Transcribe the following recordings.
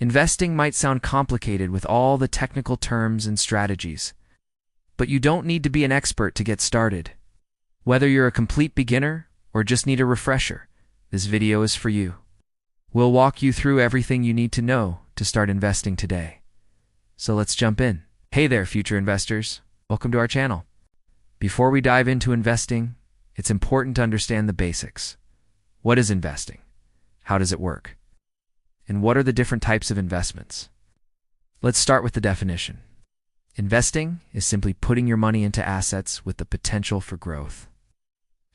Investing might sound complicated with all the technical terms and strategies, but you don't need to be an expert to get started. Whether you're a complete beginner or just need a refresher, this video is for you. We'll walk you through everything you need to know to start investing today. So let's jump in. Hey there, future investors. Welcome to our channel. Before we dive into investing, it's important to understand the basics. What is investing? How does it work? And what are the different types of investments? Let's start with the definition. Investing is simply putting your money into assets with the potential for growth.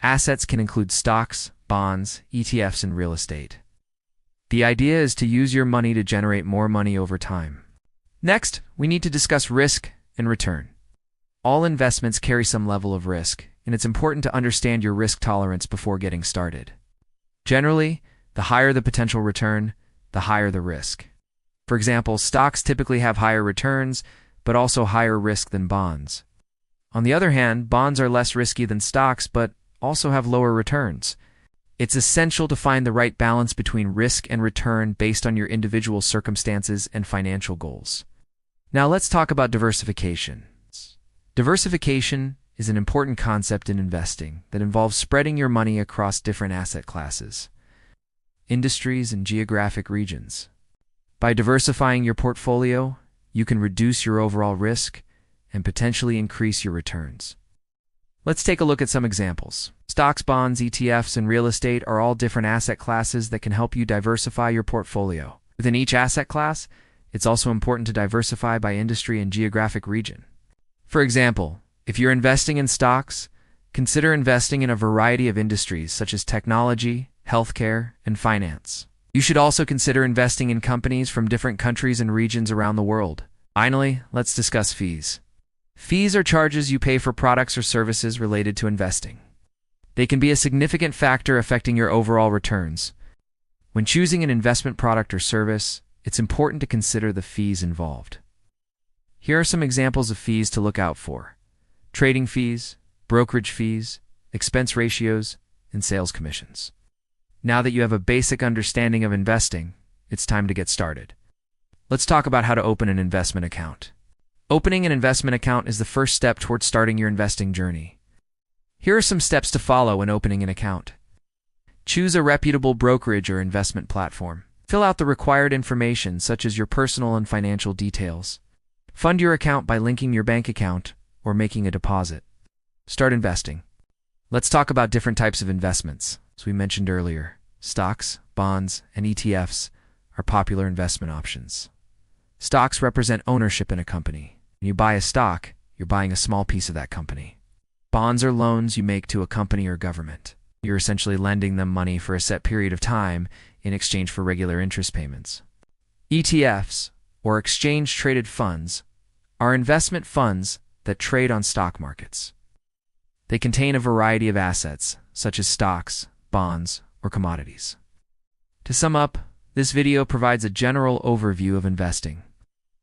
Assets can include stocks, bonds, ETFs, and real estate. The idea is to use your money to generate more money over time. Next, we need to discuss risk and return. All investments carry some level of risk, and it's important to understand your risk tolerance before getting started. Generally, the higher the potential return, the higher the risk. For example, stocks typically have higher returns, but also higher risk than bonds. On the other hand, bonds are less risky than stocks, but also have lower returns. It's essential to find the right balance between risk and return based on your individual circumstances and financial goals. Now let's talk about diversification. Diversification is an important concept in investing that involves spreading your money across different asset classes, industries, and geographic regions. By diversifying your portfolio, you can reduce your overall risk and potentially increase your returns. Let's take a look at some examples. Stocks, bonds, ETFs, and real estate are all different asset classes that can help you diversify your portfolio. Within each asset class, it's also important to diversify by industry and geographic region. For example, if you're investing in stocks, consider investing in a variety of industries such as technology, healthcare, and finance. You should also consider investing in companies from different countries and regions around the world. Finally, let's discuss fees. Fees are charges you pay for products or services related to investing. They can be a significant factor affecting your overall returns. When choosing an investment product or service, it's important to consider the fees involved. Here are some examples of fees to look out for: trading fees, brokerage fees, expense ratios, and sales commissions. Now that you have a basic understanding of investing, it's time to get started. Let's talk about how to open an investment account. Opening an investment account is the first step towards starting your investing journey. Here are some steps to follow when opening an account. Choose a reputable brokerage or investment platform. Fill out the required information such as your personal and financial details. Fund your account by linking your bank account or making a deposit. Start investing. Let's talk about different types of investments. As we mentioned earlier, stocks, bonds, and ETFs are popular investment options. Stocks represent ownership in a company. When you buy a stock, you're buying a small piece of that company. Bonds are loans you make to a company or government. You're essentially lending them money for a set period of time in exchange for regular interest payments. ETFs, or exchange-traded funds, are investment funds that trade on stock markets. They contain a variety of assets, such as stocks, bonds, or commodities. To sum up, this video provides a general overview of investing.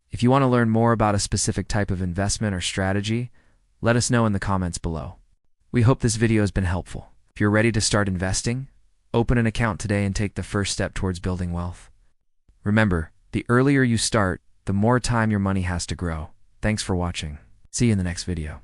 If you want to learn more about a specific type of investment or strategy, let us know in the comments below. We hope this video has been helpful. If you're ready to start investing, open an account today and take the first step towards building wealth. Remember, the earlier you start, the more time your money has to grow. Thanks for watching. See you in the next video.